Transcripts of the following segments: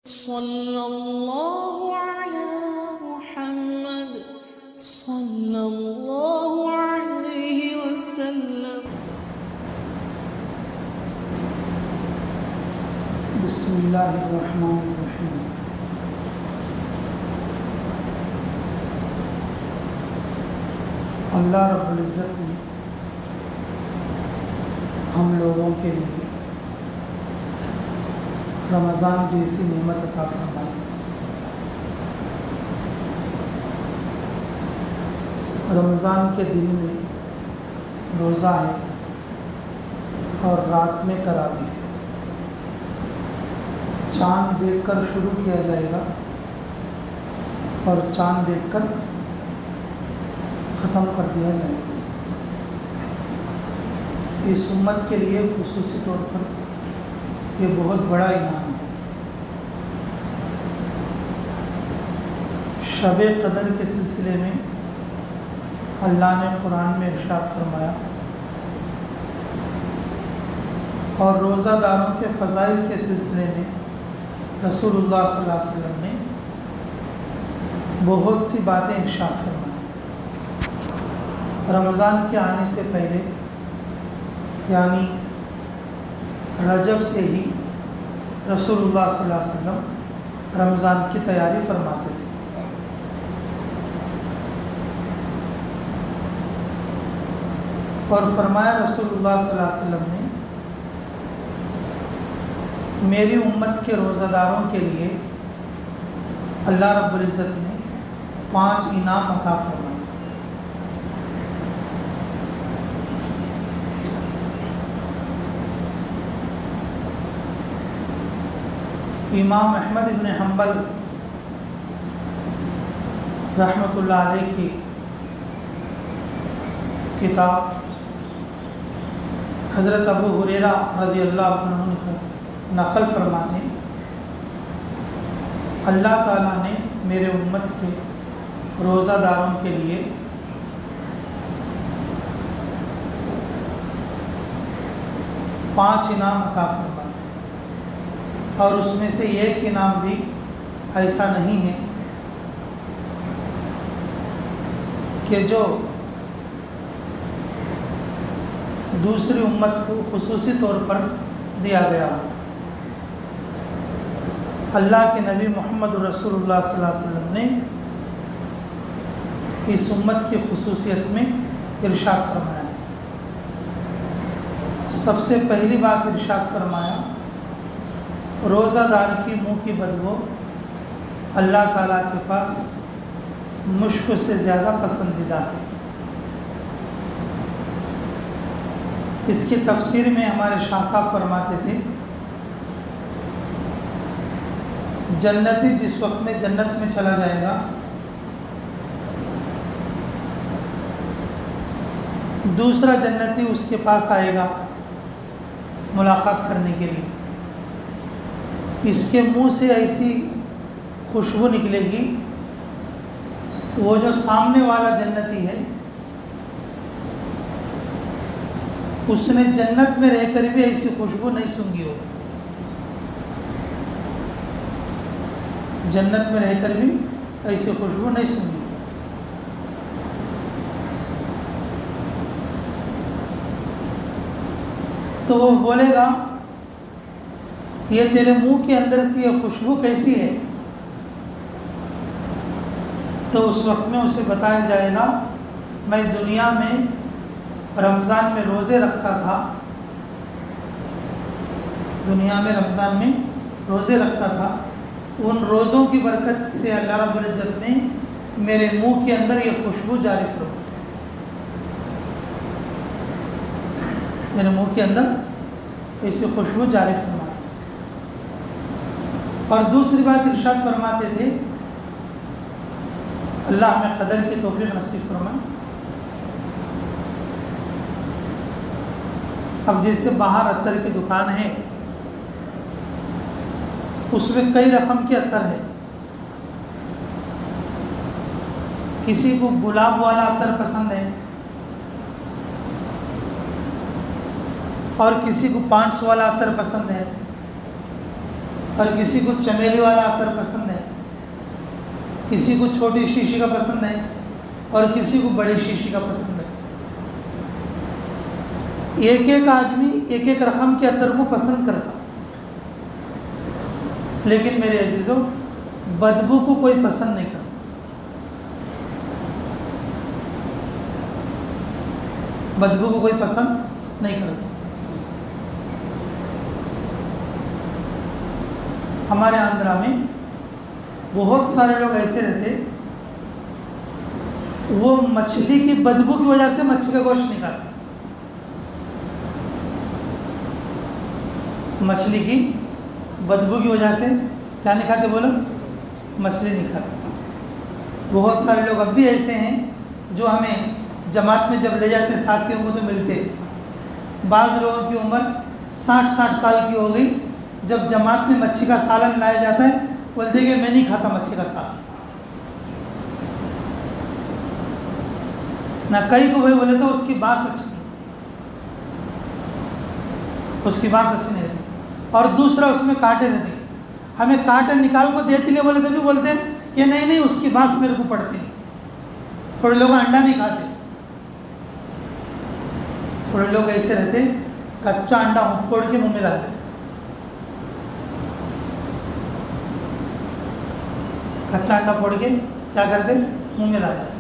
صلی اللہ علی محمد صلی اللہ علیہ وسلم۔ بسم اللہ الرحمن الرحیم۔ اللہ رب العزت نے ہم لوگوں کے لیے رمضان جیسی نعمت عطا فرمائی۔ رمضان کے دن میں روزہ ہے اور رات میں تراویح ہے۔ چاند دیکھ کر شروع کیا جائے گا اور چاند دیکھ کر ختم کر دیا جائے گا۔ اس امت کے لیے خصوصی طور پر یہ بہت بڑا انعام ہے۔ شب قدر کے سلسلے میں اللہ نے قرآن میں ارشاد فرمایا اور روزہ داروں کے فضائل کے سلسلے میں رسول اللہ صلی اللہ علیہ وسلم نے بہت سی باتیں ارشاد فرمائیں۔ رمضان کے آنے سے پہلے یعنی رجب سے ہی رسول اللہ صلی اللہ علیہ وسلم رمضان کی تیاری فرماتے تھے۔ اور فرمایا رسول اللہ صلی اللہ علیہ وسلم نے میری امت کے روزہ داروں کے لیے اللہ رب العزت نے 5 انعام عطا فرمائے۔ امام احمد بن حنبل رحمۃ اللہ علیہ کی کتاب حضرت ابو ہریرہ رضی اللہ عنہ نقل فرماتے ہیں اللہ تعالیٰ نے میرے امت کے روزہ داروں کے لیے پانچ انعام عطا فرمائے، اور اس میں سے ایک انعام بھی ایسا نہیں ہے کہ جو دوسری امت کو خصوصی طور پر دیا گیا ہو۔ اللہ کے نبی محمد رسول اللہ صلی اللہ علیہ وسلم نے اس امت کی خصوصیت میں ارشاد فرمایا ہے۔ سب سے پہلی بات ارشاد فرمایا روزہ دار کی منہ کی بدبو اللہ تعالیٰ کے پاس مشک سے زیادہ پسندیدہ ہے۔ اس کی تفسیر میں ہمارے شاہ صاحب فرماتے تھے جنتی جس وقت میں جنت میں چلا جائے گا دوسرا جنتی اس کے پاس آئے گا ملاقات کرنے کے لیے، اس کے منہ سے ایسی خوشبو نکلے گی وہ جو سامنے والا جنتی ہے اس نے جنت میں رہ کر بھی ایسی خوشبو نہیں سونگھی ہوگی، جنت میں رہ کر بھی ایسی خوشبو نہیں سونگھی۔ تو وہ بولے گا یہ تیرے منہ کے اندر سے یہ خوشبو کیسی ہے؟ تو اس وقت میں اسے بتایا جائے گا میں دنیا میں رمضان میں روزے رکھتا تھا، دنیا میں رمضان میں روزے رکھتا تھا، ان روزوں کی برکت سے اللہ رب العزت نے میرے منہ کے اندر یہ خوشبو جاری فرمائی، میرے منہ کے اندر ایسی خوشبو جاری فرمائی۔ اور دوسری بات ارشاد فرماتے تھے اللہ ہمیں قدر کی توفیق نصیب فرمائے۔ اب جیسے باہر عطر کی دکان ہے اس میں کئی رقم کے عطر ہے، کسی کو گلاب والا عطر پسند ہے اور کسی کو 500 والا عطر پسند ہے، اور کسی کو چمیلی والا عطر پسند ہے، کسی کو چھوٹی شیشی کا پسند ہے اور کسی کو بڑی شیشی کا پسند ہے۔ ایک ایک آدمی ایک ایک رقم کے عطر کو پسند کرتا، لیکن میرے عزیزوں بدبو کو کوئی پسند نہیں کرتا۔ بدبو کو کوئی پسند نہیں کرتا۔ ہمارے آندھرا میں بہت سارے لوگ ایسے رہتے، وہ مچھلی کی بدبو کی وجہ سے مچھلی کا گوشت نہیں کھاتے، مچھلی کی بدبو کی وجہ سے کیا نہیں کھاتے بولو؟ مچھلی نہیں کھاتے۔ بہت سارے لوگ اب بھی ایسے ہیں جو ہمیں جماعت میں جب لے جاتے ساتھیوں کو تو ملتے، بعض لوگوں کی عمر 60 سال کی ہو گئی، جب جماعت میں مچھی کا سالن لایا جاتا ہے بولتے کہ میں نہیں کھاتا مچھی کا سالن۔ نہ کئی کو بھائی بولے تو اس کی بات اچھی نہیں ہوتی، اس کی بات اچھی نہیں ہوتی، اور دوسرا اس میں کانٹے رہتے، ہمیں کانٹے نکال کو دیتی لے بولے تو بھی بولتے ہیں کہ نہیں اس کی بات میرے کو پڑتی نہیں۔ تھوڑے لوگ انڈا نہیں کھاتے، تھوڑے لوگ ایسے رہتے کچا انڈا پھوڑ کے منہ میں ڈال دیتے، کچا انڈا پھوڑ کے کیا کرتے؟ منہ میں ڈال دیتے۔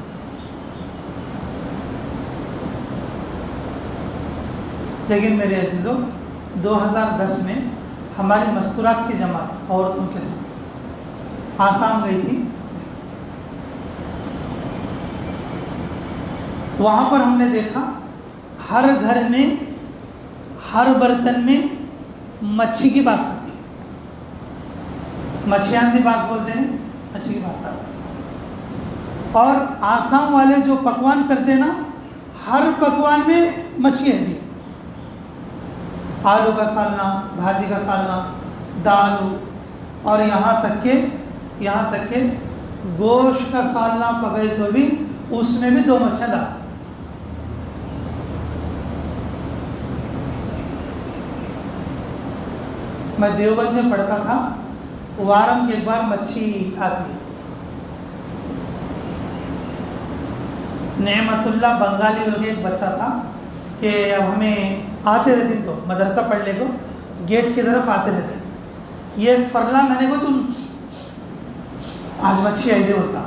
لیکن میرے عزیزوں 2010 میں ہماری مستورات کی جماعت عورتوں کے ساتھ آسام گئی تھی، وہاں پر ہم نے دیکھا ہر گھر میں ہر برتن میں مچھی کی باس آتی ہے، مچھیاں دی باس بولتے ہیں، مچھی کی باس آتی ہے۔ اور آسام والے جو پکوان کرتے ہیں نا، ہر پکوان میں مچھی ہے، آلو کا سالنا، بھاجی کا سالنا، دال، اور یہاں تک کہ گوشت کا سالنا پکائے تو بھی اس میں بھی 2 مچھلیاں ڈالتے۔ میں دیوبند میں پڑھتا تھا، وارم کے ایک بار مچھی آتی، نعمت اللہ بنگالی بول کے ایک بچہ تھا کہ اب ہمیں آتے رہتے تو مدرسہ پڑھنے کو گیٹ کی طرف آتے رہتے، یہ ایک فرلانگ آنے کو تم آج مچھی آئی دے بولتا،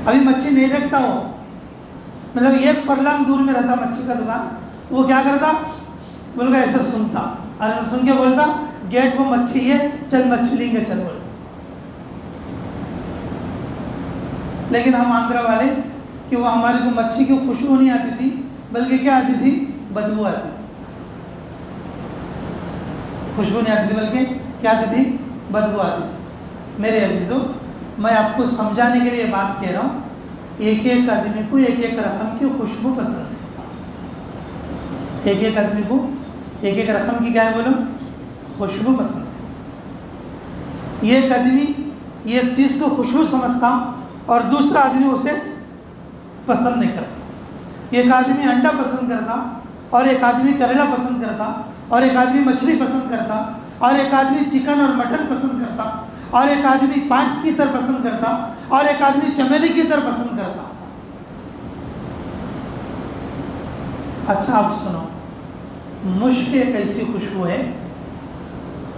ابھی مچھی نہیں دیکھتا ہو، مطلب ایک فرلانگ دور میں رہتا مچھی کا دکان، وہ کیا کرتا بول کے ایسا سنتا، اور ایسا سن کے بولتا گیٹ پہ مچھی ہے، چل مچھی لیں گے، چل بولتا۔ لیکن ہم آندھرا والے کہ وہ ہمارے کو مچھی کی خوشبو نہیں آتی تھی، بلکہ کیا آتی تھی؟ بدبو آتی تھی۔ خوشبو نہیں آتی تھی بلکہ کیا آتی تھی؟ بدبو آتی تھی۔ میرے عزیزوں میں آپ کو سمجھانے کے لیے بات کہہ رہا ہوں، ایک ایک آدمی کو ایک ایک رقم کی خوشبو پسند ہے، ایک ایک آدمی کو ایک ایک رقم کی کیا ہے بولو؟ خوشبو پسند ہے۔ ایک آدمی ایک چیز کو خوشبو سمجھتا اور دوسرا آدمی اسے پسند نہیں کرتا۔ ایک آدمی انڈا پسند کرتا اور ایک آدمی کریلا پسند کرتا، اور ایک آدمی مچھلی پسند کرتا، اور ایک آدمی چکن اور مٹن پسند کرتا، اور ایک آدمی پانچ کی طرح پسند کرتا، اور ایک آدمی چمیلی کی طرح پسند کرتا۔ اچھا آپ سنو، مشک ایک ایسی خوشبو ہے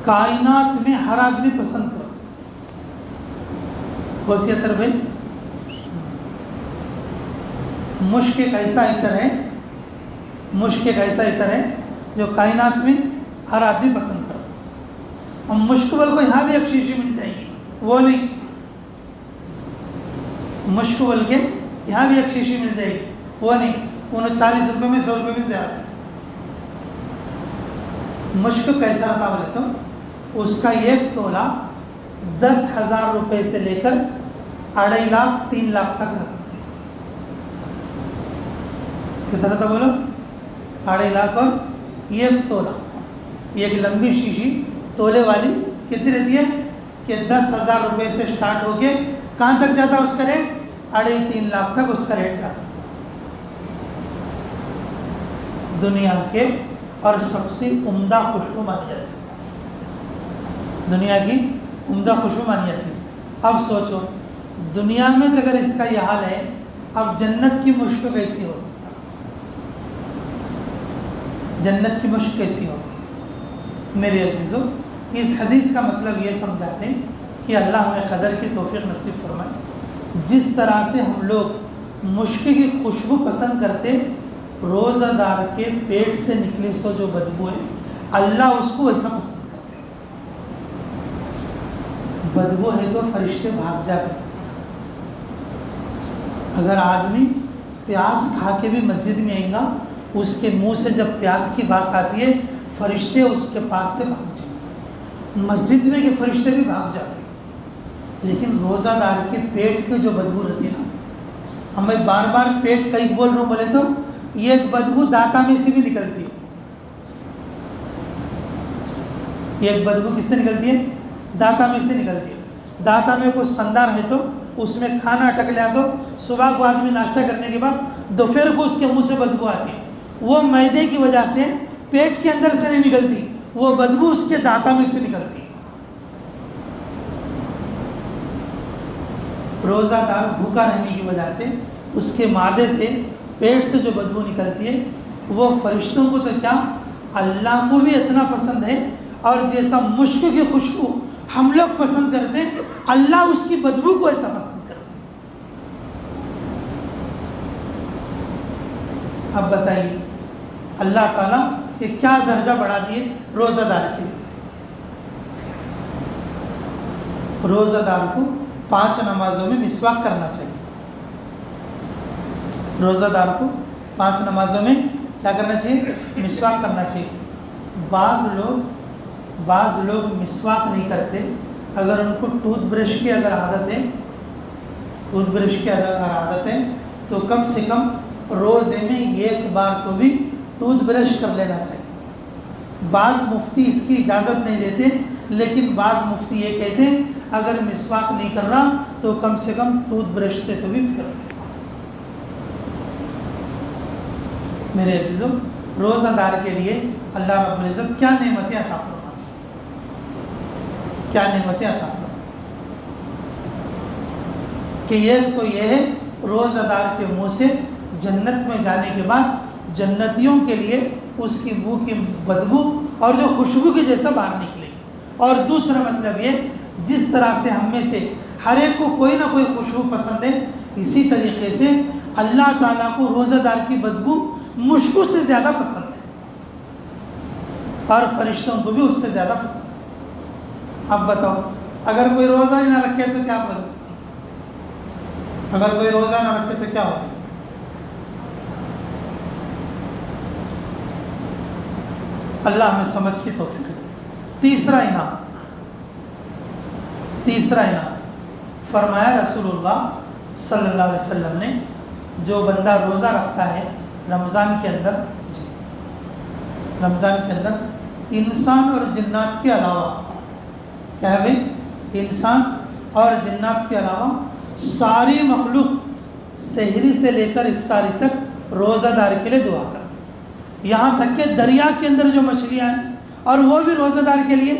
کائنات میں ہر آدمی پسند کرتا۔ کوسی عطر بھائی، مشک ایک ایسا عطر ہے، مشک ایک ایسا عطر ہے جو کائنات میں ہر آدمی پسند کرتا۔ اب مشک بل کو یہاں بھی ایک شیشی مل جائے گی، وہ نہیں، مشک بل کے یہاں بھی ایک شیشی مل جائے گی، وہ نہیں، انہیں 40 روپے میں 100 روپے میں سے آتے۔ مشک کیسا رہتا بولے تو اس کا ایک تولہ 10,000 روپے سے لے کر 2.5 لاکھ 3 لاکھ تک رہتا۔ کتنا رہتا بولو؟ 2.5 لاکھ اور ایک تولہ، ایک لمبی شیشی تولے والی کتنی رہتی ہے کہ 10,000 روپے سے سٹارٹ ہو کے کہاں تک جاتا اس کا ریٹ؟ 2.5-3 لاکھ تک اس کا ریٹ جاتا۔ دنیا کے اور سب سے عمدہ خوشبو مانی جاتی ہے۔ دنیا کی عمدہ خوشبو مانی جاتی ہے۔ اب سوچو دنیا میں اگر اس کا یہ حال ہے، اب جنت کی مشک کیسی ہوگی؟ جنت کی مشک کیسی ہوگی؟ میرے عزیزو، اس حدیث کا مطلب یہ سمجھاتے ہیں کہ اللہ ہمیں قدر کی توفیق نصیب فرمائے۔ جس طرح سے ہم لوگ مشک کی خوشبو پسند کرتے، روزہ دار کے پیٹ سے نکلی سو جو بدبو ہے، اللہ اس کو ایسا پسند کرتے ہیں۔ بدبو ہے تو فرشتے بھاگ جاتے ہیں۔ اگر آدمی پیاس کھا کے بھی مسجد میں آئے گا، اس کے منہ سے جب پیاس کی بات آتی ہے، فرشتے اس کے پاس سے بھاگ جائیں گے۔ مسجد میں کے فرشتے بھی بھاگ جاتے ہیں، لیکن روزہ دار کے پیٹ کی جو بدبو رہتی ہے نا، ہمیں بار بار پیٹ کئی بول رہا ہوں بولے تو یہ ایک بدبو دانتا میں سے بھی نکلتی ہے۔ یہ ایک بدبو کس سے نکلتی ہے؟ دانتا میں سے نکلتی ہے۔ دانتا میں کوئی سندار ہے تو اس میں کھانا اٹک لیا تو صبح کو آدمی ناشتہ کرنے کے بعد دوپہر کو اس کے منہ سے بدبو آتی ہے۔ وہ معدے کی وجہ سے پیٹ کے اندر سے نہیں نکلتی، وہ بدبو اس کے دانتا میں سے نکلتی ہے۔ روزہ دار بھوکا رہنے کی وجہ سے اس کے معدے سے پیٹ سے جو بدبو نکلتی ہے، وہ فرشتوں کو تو کیا اللہ کو بھی اتنا پسند ہے، اور جیسا مشک کی خوشبو ہم لوگ پسند کرتے ہیں، اللہ اس کی بدبو کو ایسا پسند کرتے ہیں۔ اب بتائیے اللہ تعالیٰ کہ کیا درجہ بڑھا دیے روزہ دار کے لیے۔ روزہ دار کو 5 نمازوں میں مسواک کرنا چاہیے۔ روزہ دار کو 5 نمازوں میں کیا کرنا چاہیے؟ مسواک کرنا چاہیے۔ بعض لوگ مسواک نہیں کرتے، اگر ان کو ٹوتھ برش کی اگر عادت ہے تو کم سے کم روزے میں 1 بار تو بھی ٹوتھ برش کر لینا چاہیے۔ بعض مفتی اس کی اجازت نہیں دیتے، لیکن بعض مفتی یہ کہتے ہیں اگر مسواک نہیں کر رہا تو کم سے کم ٹوتھ برش سے تو بھی کر لے۔ میرے عزیزوں، روزہ دار کے لیے اللہ رب العزت کیا نعمتیں عطا فرماتے ہیں، کیا نعمتیں عطا فرماتے ہیں کہ ایک تو یہ ہے روزہ دار کے منہ سے جنت میں جانے کے بعد جنتیوں کے لیے اس کی منہ کی بدبو اور جو خوشبو کی جیسا باہر نکلے گی۔ اور دوسرا مطلب یہ، جس طرح سے ہم میں سے ہر ایک کو کوئی نہ کوئی خوشبو پسند ہے، اسی طریقے سے اللہ تعالیٰ کو روزہ دار کی بدبو مشکو سے زیادہ پسند ہے، اور فرشتوں کو بھی اس سے زیادہ پسند ہے۔ اب بتاؤ اگر کوئی روزہ ہی نہ رکھے تو کیا بولے؟ اگر کوئی روزہ نہ رکھے تو کیا ہوگا؟ اللہ ہمیں سمجھ کی توفیق دے۔ تیسرا انعام فرمایا رسول اللہ صلی اللہ علیہ وسلم نے، جو بندہ روزہ رکھتا ہے رمضان کے اندر انسان اور جنات کے علاوہ، کیا ہے بھائی؟ انسان اور جنات کے علاوہ ساری مخلوق سحری سے لے کر افطاری تک روزہ دار کے لیے دعا کرتے ہیں، یہاں تک کہ دریا کے اندر جو مچھلیاں ہیں اور وہ بھی روزہ دار کے لیے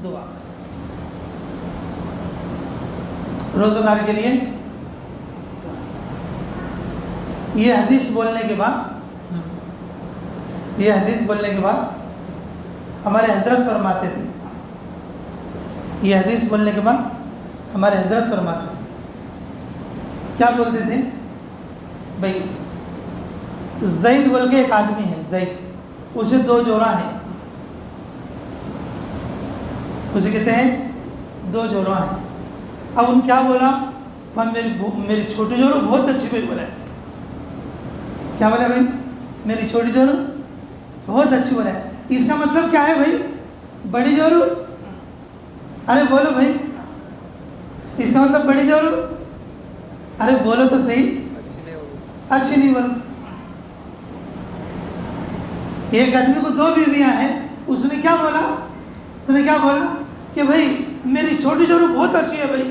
دعا کرتے ہیں۔ روزہ دار کے لیے یہ حدیث بولنے کے بعد ہمارے حضرت فرماتے تھے، یہ حدیث بولنے کے بعد ہمارے حضرت فرماتے تھے، کیا بولتے تھے بھائی؟ زید بول کے ایک آدمی ہے، زید، اسے 2 جوڑا ہیں، اسے کہتے ہیں 2 جوڑا ہیں۔ اب ان کیا بولا؟ میری چھوٹی جوڑو بہت اچھی بھائی بولا ہے۔ کیا بولا بھائی؟ میری چھوٹی جوڑو بہت اچھی بولا ہے۔ اس کا مطلب کیا ہے بھائی؟ بڑی جوڑو؟ ارے بولو بھائی، اس کا مطلب بڑی جوڑو؟ ارے بولو تو صحیح، اچھی نہیں بولو۔ ایک آدمی کو 2 بیویاں ہیں، اس نے کیا بولا کہ بھائی میری چھوٹی جوڑو بہت اچھی ہے بھائی۔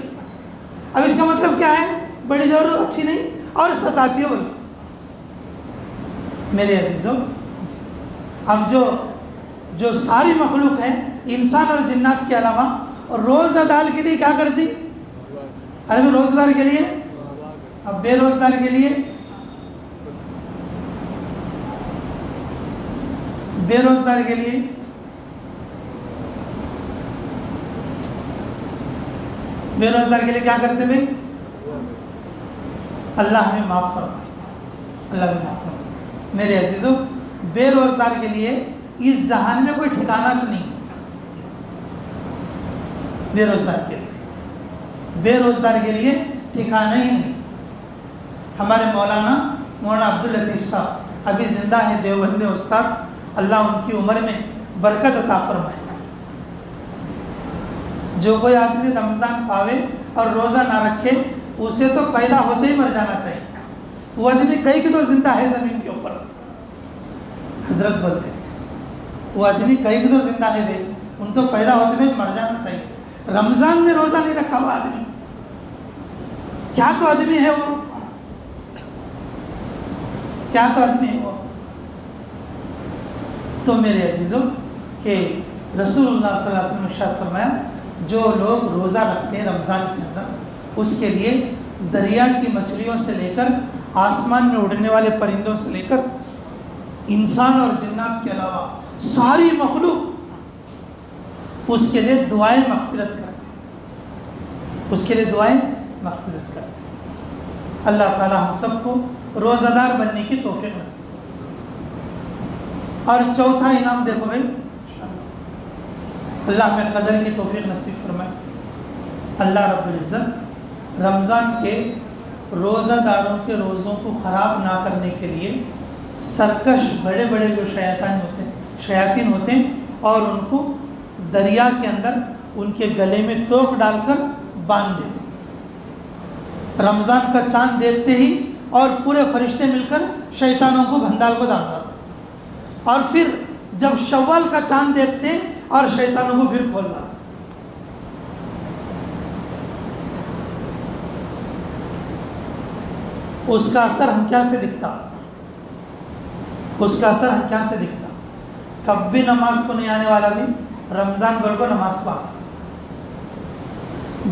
اب اس کا مطلب کیا ہے؟ بڑی جوڑو اچھی نہیں اور ستاتی ہے بولو۔ میرے عزیزوں، اب جو ساری مخلوق ہے انسان اور جنات کے علاوہ روزہ دار کے لیے کیا کرتی؟ ارے میں روزہ دار کے لیے، اب بے روزگار کے لیے، بے روزگار کے لیے بے روزگار کے لیے کیا کرتے بھائی؟ اللہ ہمیں معاف فرمائے، اللہ ہمیں معاف فرمائے۔ میرے عزیزوں، بے روزگار کے لیے اس جہان میں کوئی ٹھکانہ سے نہیں، بے روزگار کے لیے، بے روزگار کے لیے ٹھکانہ ہی نہیں۔ ہمارے مولانا عبداللطیف صاحب ابھی زندہ ہے، دیوبند استاد، اللہ ان کی عمر میں برکت عطا فرمائے۔ جو کوئی آدمی رمضان پاوے اور روزہ نہ رکھے اسے تو پیدا ہوتے ہی مر جانا چاہیے۔ وہ آدمی کئی کی تو زندہ ہے زمین کے اوپر، حضرت بولتے ہیں وہ آدمی کئی کی تو زندہ ہے بھائی، ان تو پیدا ہوتے ہوئے مر جانا چاہیے۔ رمضان میں روزہ نہیں رکھا ہوا آدمی کیا تو آدمی ہے وہ، کیا تو آدمی ہے وہ۔ تو میرے عزیزوں کہ رسول اللہ صلی اللہ علیہ وسلم نے ارشاد فرمایا جو لوگ روزہ رکھتے ہیں رمضان کے اندر اس کے لیے دریا کی مچھلیوں سے لے کر آسمان میں اڑنے والے پرندوں سے لے کر انسان اور جنات کے علاوہ ساری مخلوق اس کے لیے دعائیں مغفرت کرتے ہیں، اس کے لیے دعائیں مغفرت کرتے ہیں۔ اللہ تعالی ہم سب کو روزہ دار بننے کی توفیق نصیب فرمائے۔ اور چوتھا انعام دیکھو بھائی، اللہ ہمیں قدر کی توفیق نصیب فرمائے۔ اللہ رب العزت رمضان کے روزہ داروں کے روزوں کو خراب نہ کرنے کے لیے سرکش بڑے بڑے جو شیاطین ہوتے ہیں اور ان کو دریا کے اندر ان کے گلے میں توق ڈال کر باندھ دیتے ہیں۔ رمضان کا چاند دیکھتے ہی اور پورے فرشتے مل کر شیطانوں کو بھندال کو داغ ڈالتے ہیں، اور پھر جب شوال کا چاند دیکھتے ہیں اور شیطانوں کو پھر کھول ڈالتے ہیں۔ اس کا اثر ہم کیا سے دکھتا، اس کا اثر ہم کیا سے دکھتا؟ کب بھی نماز کو نہیں آنے والا بھی رمضان بھر کو نماز کو آتا،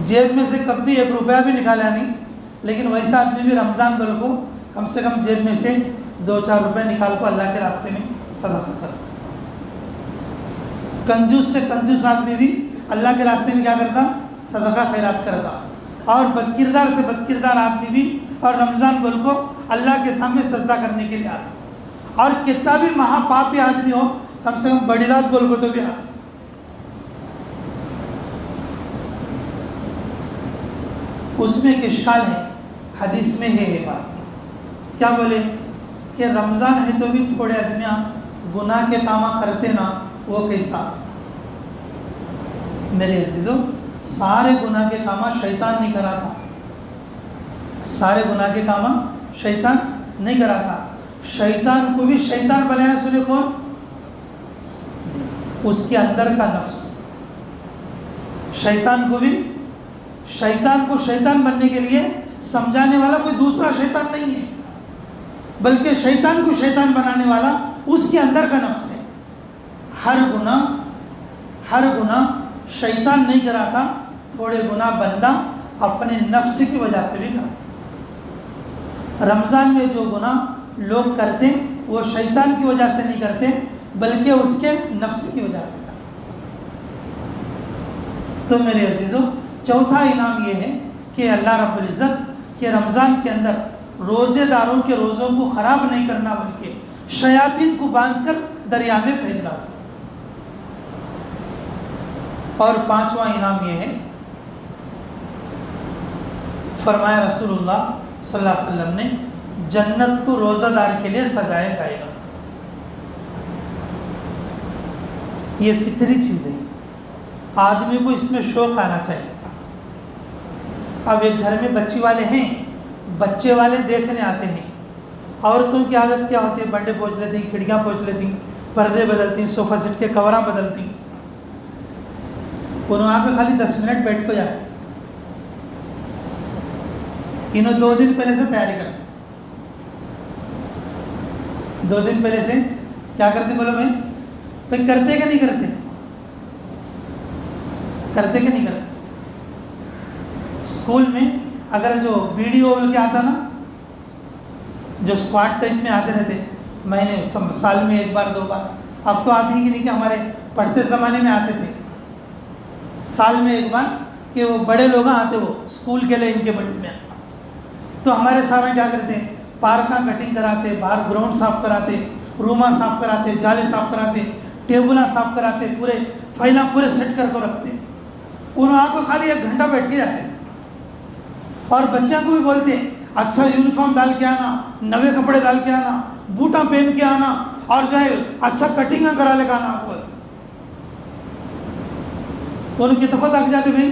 جیب میں سے کبھی 1 روپیہ بھی نکالا نہیں، لیکن ویسا آدمی بھی رمضان بھر کو کم سے کم جیب میں سے 2-4 روپے نکال کو اللہ کے راستے میں صدقہ کرتا۔ کنجوس سے کنجوس آدمی بھی اللہ کے راستے میں کیا کرتا؟ صدقہ خیرات کرتا۔ اور بدکردار سے بدکردار آدمی بھی اور رمضان بھر کو اللہ کے سامنے سجدہ کرنے کے لیے آتا، اور کتنا بھی مہا پاپی آدمی ہو کم سے کم بڑی رات بول کو تو بھی آتا۔ اس میں ایک اشکال ہے، حدیث میں ہے یہ بات، کیا بولے کہ رمضان ہے تو بھی تھوڑے آدمیاں گناہ کے کامہ کرتے نا، وہ کیسا؟ میرے عزیزوں، سارے گناہ کے کامہ شیطان نہیں کراتا، سارے گناہ کے کامہ شیطان نہیں کراتا۔ شیطان کو بھی شیطان بنایا سنے کون؟ اس کے اندر کا نفس۔ شیطان کو بھی، شیطان کو شیطان بننے کے لیے سمجھانے والا کوئی دوسرا شیطان نہیں ہے، بلکہ شیطان کو شیطان بنانے والا اس کے اندر کا نفس ہے۔ ہر گناہ شیطان نہیں کراتا، تھوڑے گناہ بندہ اپنے نفس کی وجہ سے بھی کراتا۔ رمضان میں جو گناہ لوگ کرتے وہ شیطان کی وجہ سے نہیں کرتے، بلکہ اس کے نفس کی وجہ سے کرتے۔ تو میرے عزیزوں، چوتھا انعام یہ ہے کہ اللہ رب العزت کے رمضان کے اندر روزے داروں کے روزوں کو خراب نہیں کرنا، بلکہ شیاطین کو باندھ کر دریا میں پھینک ڈالتے۔ اور پانچواں انعام یہ ہے، فرمایا رسول اللہ صلی اللہ علیہ وسلم نے، جنت کو روزہ دار کے لیے سجایا جائے گا۔ یہ فطری چیز ہے، آدمی کو اس میں شوق آنا چاہیے۔ اب ایک گھر میں بچی والے ہیں، بچے والے دیکھنے آتے ہیں، عورتوں کی عادت کیا ہوتی ہے؟ بنڈے پوچھ لیتی، کھڑکیاں پوچھ لیتی، پردے بدلتی، صوفہ سیٹ کے کوراں بدلتی، انہوں آ کے خالی 10 منٹ بیٹھ کو جاتے، انہوں 2 دن پہلے سے تیاری کرتے، 2 دن پہلے سے کیا کرتے بولو بھائی کرتے کہ نہیں کرتے؟ کرتے کہ نہیں کرتے؟ اسکول میں اگر جو ویڈیو بول کے آتا نا، جو اسکواڈ ٹائپ میں آتے رہتے مہینے سال میں 1 بار 2 بار، اب تو آتے ہی کہ نہیں، کہ ہمارے پڑھتے زمانے میں آتے تھے سال میں 1 بار، کہ وہ بڑے لوگ آتے وہ اسکول کے لیے ان کے بڑے میں. تو ہمارے سارے کیا کرتے ہیں، پارکاں کٹنگ کراتے، باہر گراؤنڈ صاف کراتے، روما صاف کراتے، جالے صاف کراتے، ٹیبلاں صاف کراتے، پورے فائلاں پورے سیٹ کر کے رکھتے. انہوں کو خالی 1 گھنٹہ بیٹھ کے جاتے، اور بچوں کو بھی بولتے اچھا یونیفارم ڈال کے آنا، نوے کپڑے ڈال کے آنا، بوٹا پہن کے آنا، اور جو ہے اچھا کٹنگاں کرا لے کے آنا. آپ کو ان کی تو خود آگ جاتے بھائی،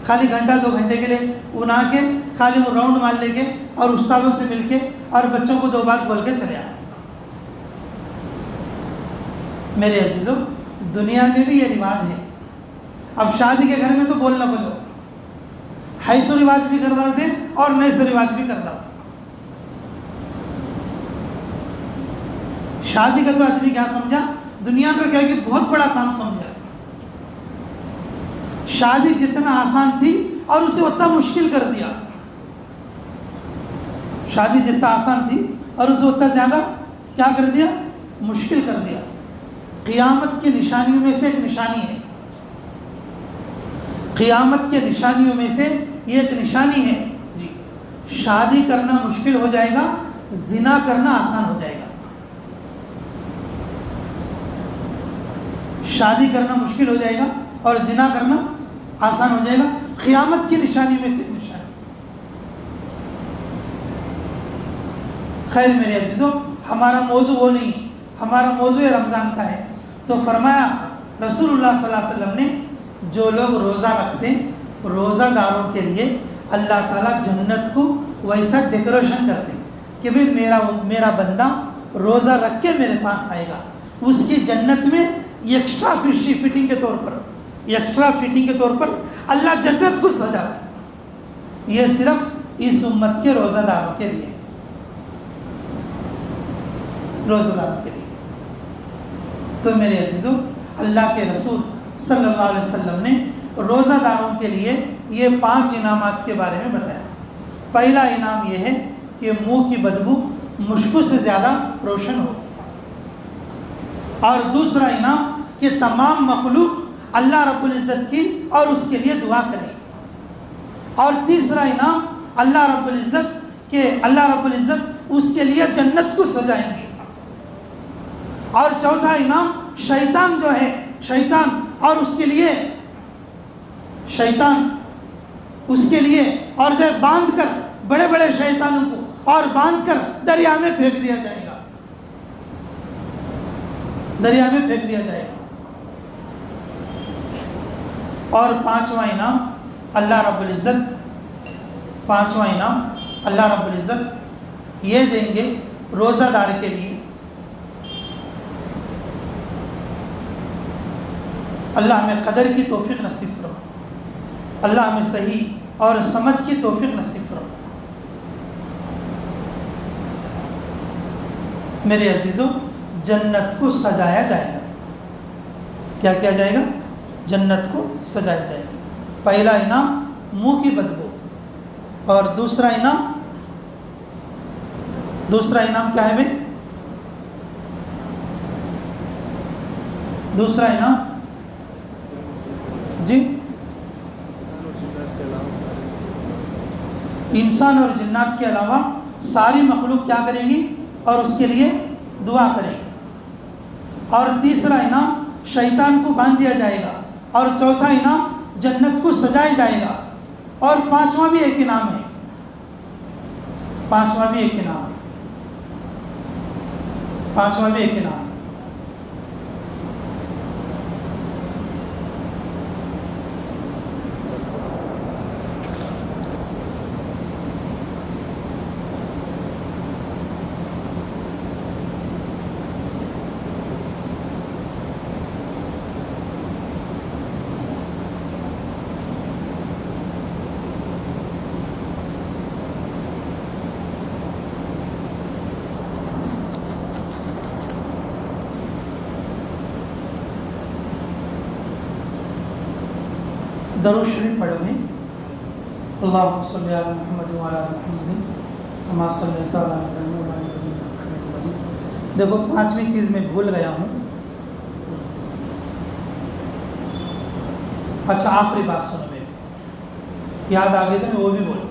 خالی گھنٹہ 2 گھنٹے کے لیے ان آ کے خالی وہ راؤنڈ مار لے کے اور استادوں سے مل کے اور بچوں کو 2 بات بول کے چلے آئے. میرے عزیزوں، دنیا میں بھی یہ رواج ہے. اب شادی کے گھر میں تو بولنا بولو، حیث و رواج بھی کر ڈالتے اور نیس و رواج بھی کر ڈالتے. شادی کا تو آدمی کیا سمجھا، دنیا کا کیا کہ بہت بڑا کام سمجھا. شادی جتنا آسان تھی اور اسے اتنا مشکل کر دیا. شادی جتنا آسان تھی اور اسے اتنا زیادہ کیا کر دیا، مشکل کر دیا. قیامت کی نشانیوں میں سے ایک نشانی ہے، قیامت کے نشانیوں میں سے یہ ایک نشانی ہے جی، شادی کرنا مشکل ہو جائے گا، زنا کرنا آسان ہو جائے گا. شادی کرنا مشکل ہو جائے گا اور زنا کرنا آسان ہو جائے گا. قیامت کی نشانی میں سے ایک نشانی. خیر میرے عزیزوں، ہمارا موضوع وہ نہیں، ہمارا موضوع رمضان کا ہے. تو فرمایا رسول اللہ صلی اللہ علیہ وسلم نے، جو لوگ روزہ رکھتے ہیں روزہ داروں کے لیے اللہ تعالیٰ جنت کو ویسا ڈیکوریشن کرتے کہ بھئی میرا بندہ روزہ رکھ کے میرے پاس آئے گا، اس کی جنت میں ایکسٹرا فٹنگ کے طور پر اللہ جنت کو سجاتا ہے. یہ صرف اس امت کے روزہ داروں کے لیے، روزہ داروں کے لیے. تو میرے عزیزوں، اللہ کے رسول صلی اللہ علیہ وسلم نے روزہ داروں کے لیے یہ 5 انعامات کے بارے میں بتایا. پہلا انعام یہ ہے کہ منہ کی بدبو مشکو سے زیادہ روشن ہوگی، اور دوسرا انعام کہ تمام مخلوق اللہ رب العزت کی اور اس کے لیے دعا کرے. اور تیسرا انعام اللہ رب العزت اس کے لیے جنت کو سجائیں گے. اور چوتھا انعام شیطان جو ہے، شیطان اور اس کے لیے اور جو ہے باندھ کر بڑے بڑے شیطانوں کو اور باندھ کر دریا میں پھینک دیا جائے گا، دریا میں پھینک دیا جائے گا. اور پانچواں انعام اللہ رب العزت یہ دیں گے روزہ دار کے لیے. اللہ ہمیں قدر کی توفیق نصیب فرمائے، اللہ ہمیں صحیح اور سمجھ کی توفیق نصیب فرمائے. میرے عزیزوں، جنت کو سجایا جائے گا. کیا کیا جائے گا؟ جنت کو سجایا جائے گا. پہلا انعام منہ کی بدبو، اور دوسرا انعام کیا ہے بھائی؟ دوسرا انعام جی، انسان اور جنات کے علاوہ ساری مخلوق کیا کرے گی اور اس کے لیے دعا کرے گی. اور تیسرا انعام شیطان کو باندھ دیا جائے گا. اور چوتھا انعام جنت کو سجایا جائے گا. اور پانچواں بھی ایک انعام ہے، پانچواں بھی ایک انعام ہے. درود شریف پڑھیں. اللہم صلی علی محمد وعلی آل محمد کما صلیت علی ابراہیم وعلی آل ابراہیم انک حمید مجید. دیکھو 5ویں چیز میں بھول گیا ہوں. اچھا آخری بات سنو میری, یاد آ گئی تو میں وہ بھی بولوں.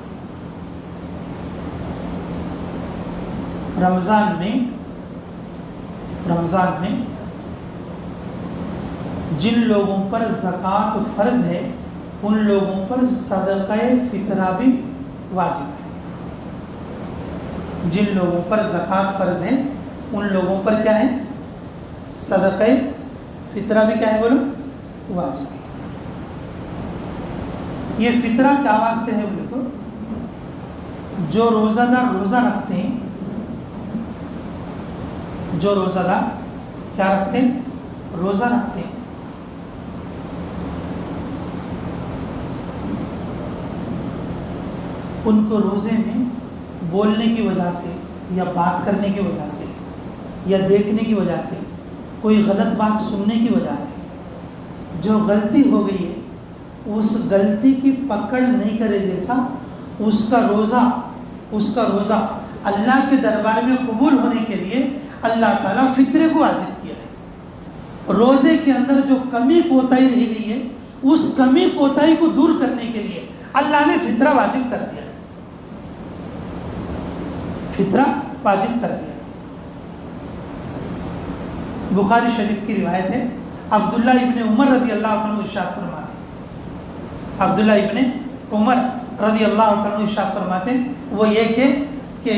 رمضان میں جن لوگوں پر زکوٰۃ فرض ہے ان لوگوں پر صدقہ فطرہ بھی واجب ہے. جن لوگوں پر زکوٰۃ فرض ہے ان لوگوں پر کیا ہے؟ صدقہ فطرہ بھی کیا ہے بولو؟ واجب ہے. یہ فطرہ کیا واسطے ہے بولے تو جو روزہ دار روزہ رکھتے ہیں, جو روزہ دار کیا رکھتے ہیں؟ روزہ رکھتے ہیں. ان کو روزے میں بولنے کی وجہ سے یا بات کرنے کی وجہ سے یا دیکھنے کی وجہ سے, کوئی غلط بات سننے کی وجہ سے جو غلطی ہو گئی ہے, اس غلطی کی پکڑ نہیں کرے جیسا اس کا روزہ اللہ کے دربار میں قبول ہونے کے لیے اللہ تعالیٰ فطرے کو واجب کیا ہے. روزے کے اندر جو کمی کوتاہی رہ گئی ہے اس کمی کوتاہی کو دور کرنے کے لیے اللہ نے فطرہ واجب کر دیا ہے. فطرہ واجب کر دیا. بخاری شریف کی روایت ہے, عبداللہ ابن عمر رضی اللہ عنہ ارشاد فرماتے ہیں, عبداللہ ابن عمر رضی اللہ عنہ ارشاد فرماتے ہیں وہ یہ کہ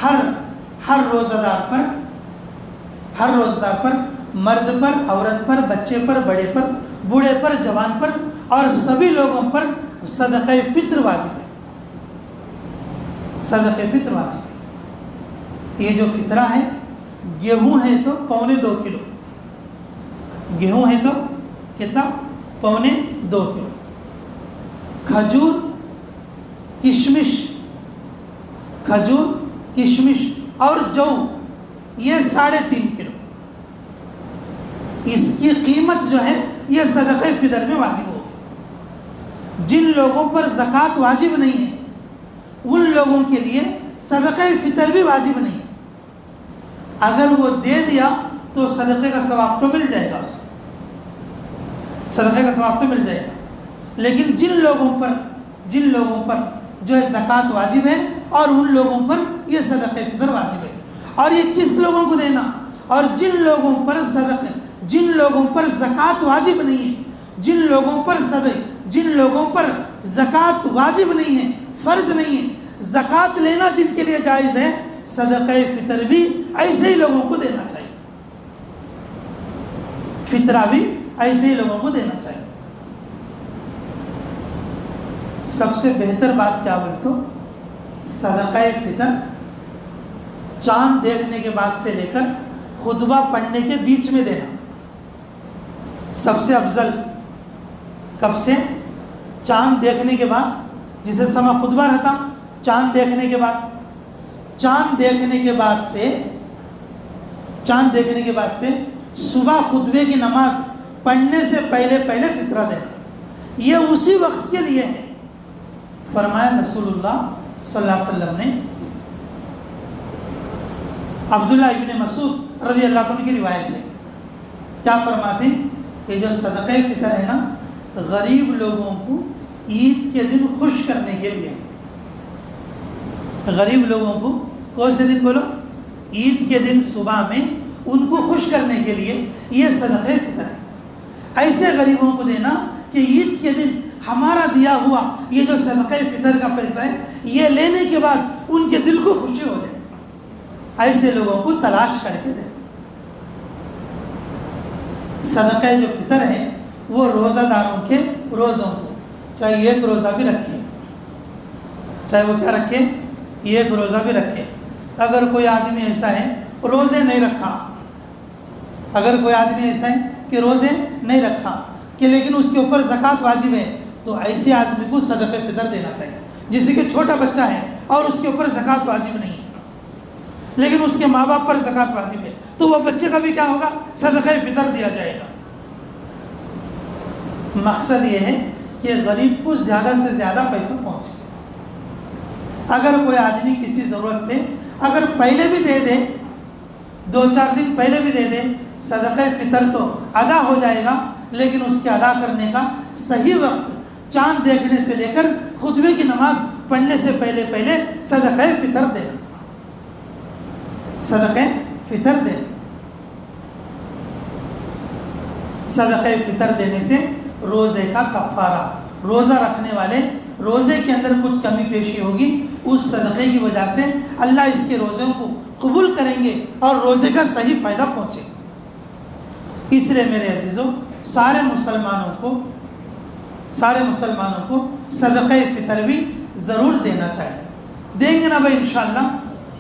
ہر روزہ دار پر مرد پر, عورت پر, بچے پر, بڑے پر, بوڑھے پر, جوان پر اور سبھی لوگوں پر صدقہ فطر واجب ہے. صدقہ فطر واجب ہے. یہ جو فطرہ ہے, گیہوں ہے تو 2.25 کلو, گیہوں ہے تو کتنا؟ 2.25 کلو. کھجور کشمش اور جو یہ 3.5 کلو. اس کی قیمت جو ہے یہ صدقہ فطر میں واجب ہوگی. جن لوگوں پر زکوٰۃ واجب نہیں ہے ان لوگوں کے لیے صدقہ فطر بھی واجب نہیں. اگر وہ دے دیا تو صدقے کا ثواب تو مل جائے گا, اس کو صدقے کا ثواب تو مل جائے گا. لیکن جن لوگوں پر جو ہے زکوٰۃ واجب ہے اور ان لوگوں پر یہ صدقہ فطر واجب ہے. اور یہ کس لوگوں کو دینا؟ اور جن لوگوں پر زکوٰۃ واجب نہیں ہے, جن لوگوں پر زکوٰۃ واجب نہیں ہے, فرض نہیں ہے, زکوٰۃ لینا جن کے لیے جائز ہے, صدقہ فطر بھی ایسے ہی لوگوں کو دینا چاہیے. فطرہ بھی ایسے ہی لوگوں کو دینا چاہیے. سب سے بہتر بات کیا بولے تو صدقہ فطر چاند دیکھنے کے بعد سے لے کر خطبہ پڑھنے کے بیچ میں دینا سب سے افضل. کب سے؟ چاند دیکھنے کے بعد, جسے سما خطبہ رہتا, چاند دیکھنے کے بعد سے صبح خطبے کی نماز پڑھنے سے پہلے فطرہ دینا. یہ اسی وقت کے لیے ہے. فرمایا رسول اللہ صلی اللہ علیہ وسلم نے, عبداللہ ابن مسعود رضی اللہ عنہ کی روایت ہے, کیا فرماتے ہیں کہ جو صدقہ فطر ہے نا, غریب لوگوں کو عید کے دن خوش کرنے کے لیے. غریب لوگوں کو کون سے دن بولو؟ عید کے دن صبح میں ان کو خوش کرنے کے لیے یہ صدقہ فطر ہے. ایسے غریبوں کو دینا کہ عید کے دن ہمارا دیا ہوا یہ جو صدقہ فطر کا پیسہ ہے یہ لینے کے بعد ان کے دل کو خوشی ہو جائے. ایسے لوگوں کو تلاش کر کے دیں. صدقہ جو فطر ہے وہ روزہ داروں کے روزوں کو, چاہے ایک روزہ بھی رکھے, چاہے وہ کیا رکھے, ایک روزہ بھی رکھے. اگر کوئی آدمی ایسا ہے روزے نہیں رکھا, اگر کوئی آدمی ایسا ہے کہ روزے نہیں رکھا کہ لیکن اس کے اوپر زکوٰۃ واجب ہے, تو ایسے آدمی کو صدقہ فطر دینا چاہیے. جیسے کہ چھوٹا بچہ ہے اور اس کے اوپر زکوٰۃ واجب نہیں ہے لیکن اس کے ماں باپ پر زکوٰۃ واجب ہے, تو وہ بچے کا بھی کیا ہوگا؟ صدقہ فطر دیا جائے گا. مقصد یہ ہے کہ غریب کو زیادہ سے زیادہ پیسہ پہنچے. اگر کوئی آدمی کسی ضرورت سے اگر پہلے بھی دے دے, 2-4 دن پہلے بھی دے دے, صدقہ فطر تو ادا ہو جائے گا, لیکن اس کے ادا کرنے کا صحیح وقت چاند دیکھنے سے لے کر خطبے کی نماز پڑھنے سے پہلے پہلے صدقہ فطر دینا, صدقہ فطر دینا. صدقہ فطر دینے سے روزے کا کفارہ, روزہ رکھنے والے روزے کے اندر کچھ کمی پیشی ہوگی, اس صدقے کی وجہ سے اللہ اس کے روزوں کو قبول کریں گے اور روزے کا صحیح فائدہ پہنچے گا. اس لیے میرے عزیزوں, سارے مسلمانوں کو صدقہ فطر بھی ضرور دینا چاہیے. دیں گے نا بھائی انشاءاللہ,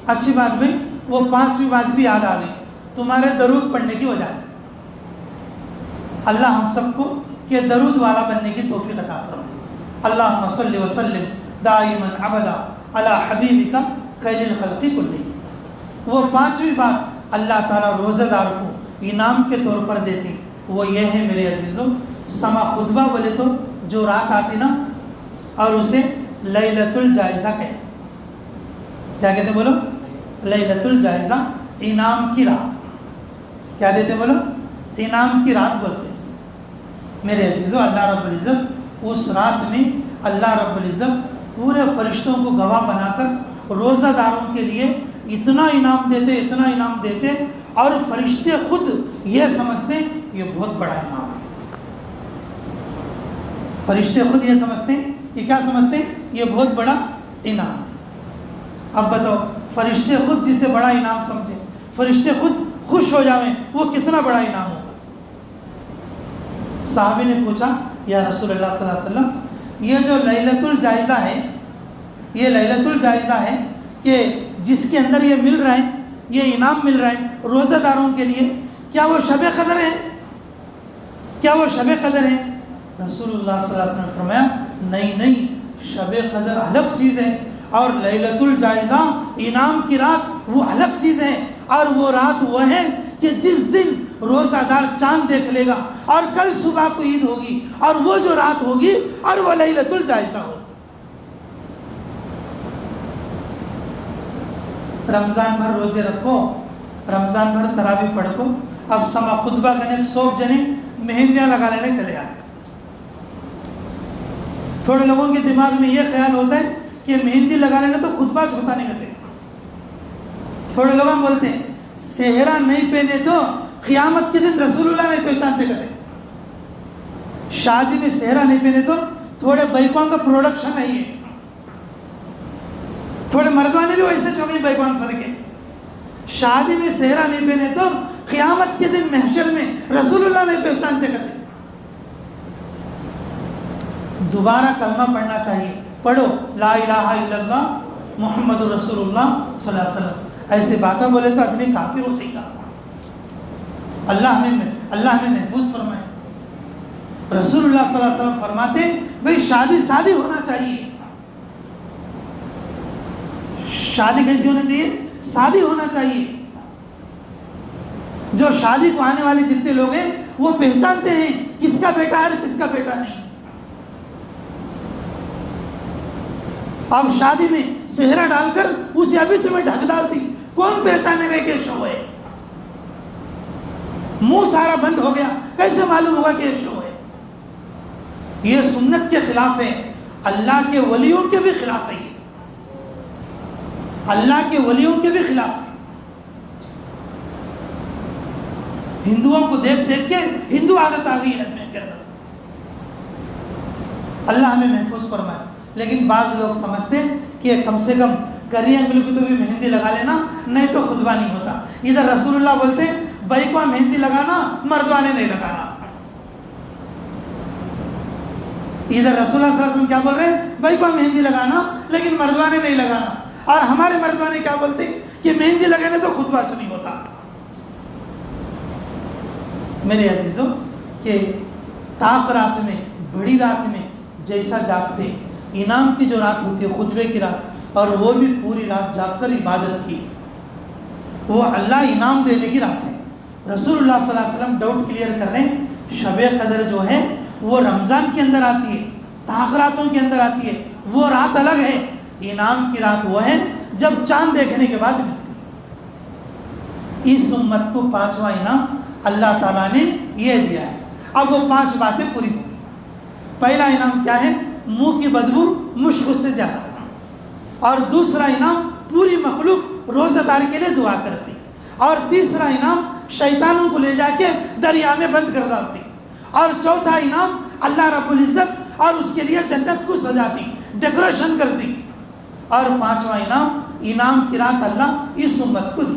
اچھی بات بھائی. وہ 5ویں بات بھی یاد آ گئی تمہارے درود پڑھنے کی وجہ سے. اللہ ہم سب کو کہ درود والا بننے کی توفیق عطا فرمائے. اللہم صلی وسلم دائما ابدا علی حبیبک خیر الخلق کلہم. وہ 5ویں بات اللہ تعالیٰ روزہ دار کو انعام کے طور پر دیتی, وہ یہ ہے میرے عزیزوں, سما خطبہ بولے تو جو رات آتی نا, اور اسے لیلۃ الجائزہ کہتے. کیا کہتے بولو؟ لیلۃ الجائزہ, انعام کی رات. کیا دیتے بولو؟ انعام کی رات بولتے ہیں اسے. میرے عزیزوں, اللہ رب العزت اس رات میں اللہ رب العزت پورے فرشتوں کو گواہ بنا کر روزہ داروں کے لیے اتنا انعام دیتے, اور فرشتے خود یہ سمجھتے یہ بہت بڑا انعام ہے. فرشتے خود یہ سمجھتے کہ کیا سمجھتے, یہ بہت بڑا انعام ہے. اب بتاؤ, فرشتے خود جسے بڑا انعام سمجھے, فرشتے خود خوش ہو جائیں, وہ کتنا بڑا انعام ہوگا. صحابی نے پوچھا یا رسول اللہ صلی اللہ علیہ وسلم, یہ جو لیلۃ الجائزہ ہے, یہ لیلۃ الجائزہ ہے کہ جس کے اندر یہ مل رہا ہے, یہ انعام مل رہا ہے روزہ داروں کے لیے, کیا وہ شب قدر ہے؟ کیا وہ شب قدر ہے؟ رسول اللہ صلی اللہ علیہ وسلم نے فرمایا نہیں, شب قدر الگ چیز ہے, اور لیلۃ الجائزہ انعام کی رات وہ الگ چیز ہے. اور وہ رات وہ ہے کہ جس دن روزہ دار چاند دیکھ لے گا, اور کل صبح کو عید ہوگی, اور وہ جو رات ہوگی اور وہ لیلۃ الجائزہ ہوگی. رمضان بھر روزے رکھو, رمضان بھر تراویح پڑھو. اب سما خطبہ کرنے 100 جنے مہندیاں لگا لینے چلے آتے. تھوڑے لوگوں کے دماغ میں یہ خیال ہوتا ہے کہ مہندی لگا لینا تو خطبہ چھوٹا نہیں کرتے. تھوڑے لوگ ہم بولتے ہیں صحرا نہیں پہنے تو قیامت کے دن رسول اللہ نہیں پہچانتے کہتے. شادی میں صحرا نہیں پہنے تو تھوڑے بیکوان کا پروڈکشن نہیں ہے. تھوڑے مردوانے بھی ویسے چوکی بیکوان سر کے. شادی میں صحرا نہیں پہنے تو قیامت کے دن محشر میں رسول اللہ نہیں پہچانتے کہتے. دوبارہ کلمہ پڑھنا چاہیے. پڑھو لا الہ الا اللہ محمد رسول اللہ صلی اللہ علیہ وسلم. ایسے باتیں بولے تو آدمی کافر ہو جائے گا. اللہ ہمیں محفوظ فرمائے. رسول اللہ صلی اللہ علیہ وسلم فرماتے بھئی شادی ہونا چاہیے. شادی کیسی ہونی چاہیے؟ شادی ہونا چاہیے. جو شادی کو آنے والے جتنے لوگ ہیں وہ پہچانتے ہیں کس کا بیٹا ہے اور کس کا بیٹا نہیں. اب شادی میں صحرا ڈال کر اسے ابھی تمہیں ڈھک ڈالتی, کون پہچانے گا کہ شو ہے؟ منہ سارا بند ہو گیا, کیسے معلوم ہوگا کہ یہ شو ہے؟ یہ سنت کے خلاف ہے, اللہ کے ولیوں کے بھی خلاف ہے. اللہ کے ولیوں کے بھی خلاف ہے. ہندوؤں کو دیکھ کے ہندو عادت آ گئی ہے آدمی کے اندر. اللہ ہمیں محفوظ فرمائے. لیکن بعض لوگ سمجھتے کہ کم سے کم کری انگلی کی تو بھی مہندی لگا لینا, نہیں تو خطبہ نہیں ہوتا. ادھر رسول اللہ بولتے بھائی کو مہندی لگانا, مردوانے نہیں لگانا. ادھر رسول اللہ صلی اللہ علیہ وسلم کیا بول رہے ہیں؟ بھائی کو مہندی لگانا لیکن مردوانے نہیں لگانا. اور ہمارے مردوانے کیا بولتے کہ مہندی لگانے تو خطبہ نہیں ہوتا. میرے عزیزوں, کہ طاق رات میں, بڑی رات میں جیسا جاگتے, انعام کی جو رات ہوتی ہے خطبے کی رات, اور وہ بھی پوری رات جاگ کر عبادت کی, وہ اللہ انعام دینے کی رات ہے. رسول اللہ صلی اللہ علیہ وسلم ڈاؤٹ کلیئر کر رہے ہیں, شب قدر جو ہے وہ رمضان کے اندر آتی ہے, تاخراتوں کے اندر آتی ہے، وہ رات الگ ہے. انعام کی رات وہ ہے جب چاند دیکھنے کے بعد ملتی ہے. اس امت کو 5واں انعام اللہ تعالیٰ نے یہ دیا ہے. اب وہ 5 باتیں پوری ہوئی. پہلا انعام کیا ہے؟ منہ کی بدبو مشک سے زیادہ. اور دوسرا انعام پوری مخلوق روزہ دار کے لیے دعا کرتی. اور تیسرا انعام شیطانوں کو لے جا کے دریا میں بند کر ڈالتی. اور چوتھا انعام اللہ رب العزت اور اس کے لیے جنت کو سجاتی، ڈیکوریشن کرتی. اور 5واں انعام کی رات اللہ اس امت کو دی.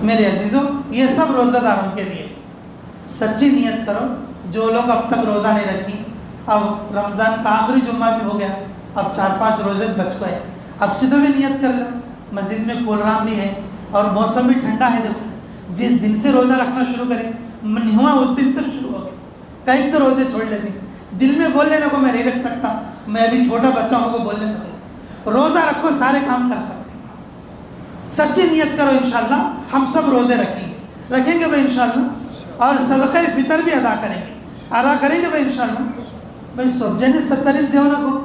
میرے عزیزوں، یہ سب روزہ داروں کے لیے. سچی نیت کرو. جو لوگ اب تک روزہ نہیں رکھی، اب رمضان کا آخری جمعہ بھی ہو گیا، اب 4-5 روزے بچ گئے، اب سے تو بھی نیت کر لو. مسجد میں کولرام بھی ہے اور موسم بھی ٹھنڈا ہے. دیکھو جس دن سے روزہ رکھنا شروع کریں نہیں ہوا اس دن سے شروع ہو گئے. کئی تو روزے چھوڑ لیتے ہیں، دل میں بول لینے کو میں نہیں رکھ سکتا، میں ابھی چھوٹا بچہ ہوں کو بول لینے کو. روزہ رکھو، سارے کام کر سکتے. سچی نیت کرو، انشاءاللہ ہم سب روزے رکھیں گے بھائی انشاءاللہ. اور صدقہ فطر بھی ادا کریں گے بھائی انشاءاللہ. بھائی سب جنے 70 دیو نا کو،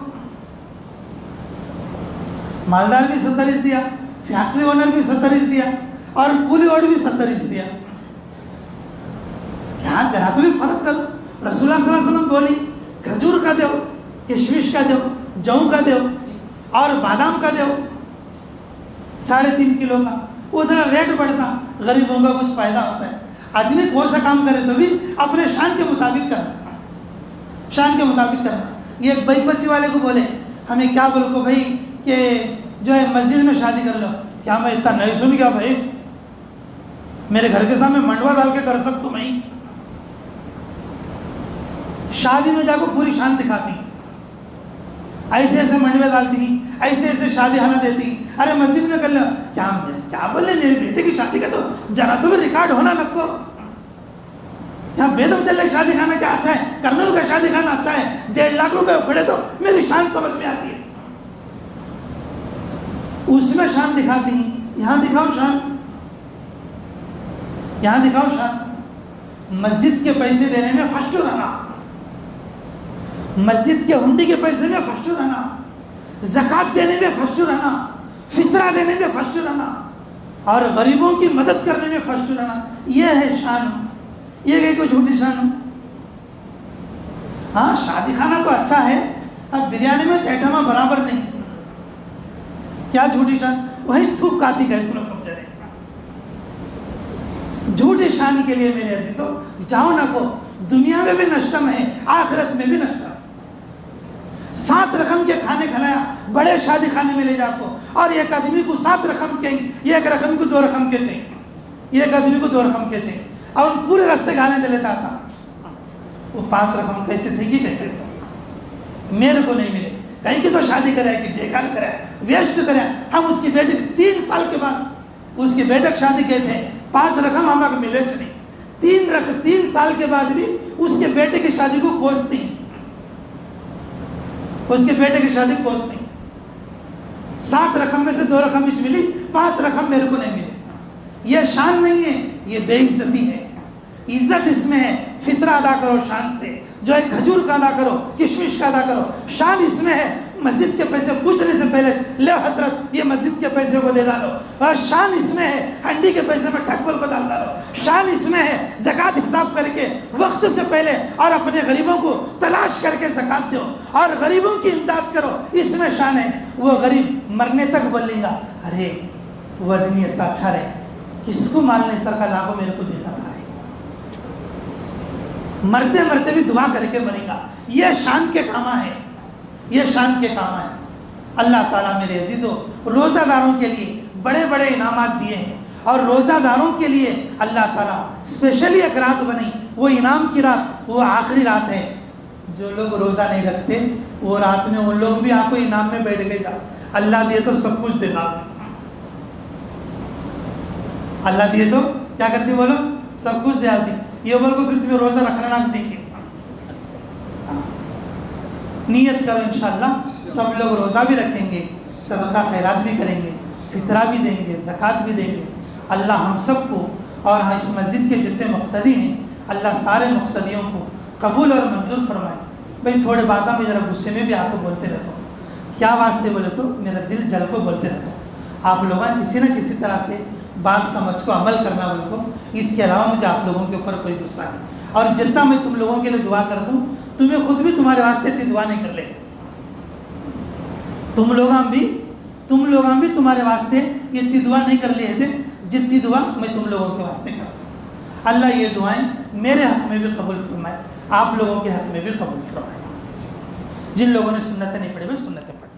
مالدار بھی 70 دیا، فیکٹری اونر بھی 70 دیا، اور کولی اوڑ بھی 70 دیا. کیا ذرا تو بھی فرق کرو. رسول اللہ صلی اللہ علیہ وسلم بولی کھجور کا دو، کشمش کا دو، جو کا دو، اور بادام کا دو 3.5 کلو کا. ادھر ریٹ بڑھتا، غریبوں کا کچھ فائدہ ہوتا ہے. آدمی کو سا کام کرے تو بھی اپنے شان کے مطابق کرنا. یہ ایک بھائی بچی والے کو بولے ہمیں کیا بول کو بھائی کہ جو ہے مسجد میں شادی کر لو. کیا میں اتنا نہیں سن گیا بھائی؟ میرے گھر کے سامنے منڈوا ڈال کے کر سکتا ہوں. میں شادی میں جا کو پوری شان دکھاتی، ایسے ایسے منڈوے ڈالتی، ایسے ایسے شادی خانہ دیتی. ارے مسجد میں کر لو. کیا بول رہے میرے بیٹے کی شادی کا تو ذرا تو بھی ریکارڈ ہونا نکو. یہاں بیدم چل رہے شادی خانہ کیا اچھا ہے، کرنل کا شادی خانہ اچھا ہے، 1.5 لاکھ روپے اکھڑے تو میری شان سمجھ میں آتی ہے. اس میں شان دکھاتی ہیں. یہاں دکھاؤ شان. مسجد کے پیسے دینے میں فرسٹ رہنا، مسجد کے ہنڈی کے پیسے میں فرسٹ رہنا، زکوٰۃ دینے میں فرسٹ رہنا، فطرہ دینے میں فرسٹ رہنا، اور غریبوں کی مدد کرنے میں فرسٹ رہنا. یہ ہے شان. یہ کہ کوئی جھوٹی شان. ہاں شادی خانہ تو اچھا ہے، اب بریانی میں چیٹما برابر نہیں. کیا جھوٹی شان؟ وہی تھوک کاتی کا اس نے سمجھ رہے. جھوٹی شان کے لیے میرے عزیزوں جاؤ نہ کو. دنیا میں بھی نشٹم ہے، آخرت میں بھی نشٹم. 7 رقم کے کھانے کھلایا، بڑے شادی خانے میں لے جا کو، اور ایک آدمی کو 7 رقم کے، ایک رقم کو 2 رقم کے چاہیے، ایک آدمی کو 2 رقم کے چاہیے، اور پورے راستے گانے دے لیتا تھا. وہ 5 رقم کیسے تھے کہ کیسے تھے؟ میرے کو نہیں ملے. کہیں کہ تو شادی کرے کہ بیکار کرے، ویسٹ کرے. ہم اس کی بیٹے 3 سال کے بعد اس کے بیٹے کی شادی گئے تھے، 5 رقم ہمیں ملے نہیں. 3 سال کے بعد بھی اس کے بیٹے کی شادی کو کوستی، اس کے بیٹے کی شادی کوستی. 7 رقم میں سے 2 رقم اس ملی، 5 رقم میرے کو نہیں ملے. یہ شان نہیں ہے، یہ بے عزتی ہے. عزت اس میں ہے. فطرہ ادا کرو شان سے، جو ہے کھجور کا ادا کرو، کشمش کا ادا کرو. شان اس میں ہے مسجد کے پیسے پوچھنے سے پہلے لے حضرت یہ مسجد کے پیسے کو دے ڈالو. اور شان اس میں ہے ہنڈی کے پیسے میں ٹھکبل کو ڈال ڈالو. شان اس میں ہے زکوٰۃ حساب کر کے وقت سے پہلے اور اپنے غریبوں کو تلاش کر کے زکوٰۃ دو اور غریبوں کی امداد کرو. اس میں شان ہے. وہ غریب مرنے تک بولیں گا ارے وہ آدمی اتنا اچھا رہے، کس کو مال نہیں سر کا لاکھوں میرے کو دیتا تھا. مرتے مرتے بھی دعا کر کے مرے گا. یہ شان کے کاماں ہے، یہ شان کے کام ہے. اللہ تعالیٰ میرے عزیزوں روزہ داروں کے لیے بڑے بڑے انعامات دیے ہیں، اور روزہ داروں کے لیے اللہ تعالیٰ اسپیشلی ایک رات بنی. وہ انعام کی رات، وہ آخری رات ہے. جو لوگ روزہ نہیں رکھتے وہ رات میں ان لوگ بھی آپ کو انعام میں بیٹھ گئے. جا اللہ دیے تو سب کچھ دے ڈالتے. اللہ دیے تو کیا کرتی بولو؟ سب کچھ دے ڈالتی. یہ بول کو پھر تمہیں روزہ رکھنا نہ چاہیے. نیت کرو انشاءاللہ سب لوگ روزہ بھی رکھیں گے، صدقہ خیرات بھی کریں گے، فطرہ بھی دیں گے، زکوٰۃ بھی دیں گے. اللہ ہم سب کو اور اس مسجد کے جتنے مقتدی ہیں اللہ سارے مقتدیوں کو قبول اور منظور فرمائے. بھائی تھوڑے باتوں میں ذرا غصے میں بھی آپ کو بولتے رہتا ہوں. کیا واسطے بولے تو میرا دل جل کو بولتے رہتا ہوں. آپ لوگوں کسی نہ کسی طرح سے بات سمجھ کو عمل کرنا بول کو. اس کے علاوہ مجھے آپ لوگوں کے اوپر کوئی غصہ نہیں. اور جتنا میں تم لوگوں کے لیے دعا کرتا ہوں تمہیں خود بھی تمہارے واسطے اتنی دعا نہیں کر لیتے. تم لوگوں بھی تمہارے واسطے اتنی دعا نہیں کر لیے تھے جتنی دعا میں تم لوگوں کے واسطے کرتا ہوں. اللہ یہ دعائیں میرے حق میں بھی قبول فرمائے, آپ لوگوں کے حق میں بھی قبول فرمائے. جن لوگوں نے سنتیں نہیں پڑھی وہ سنتیں پڑھ.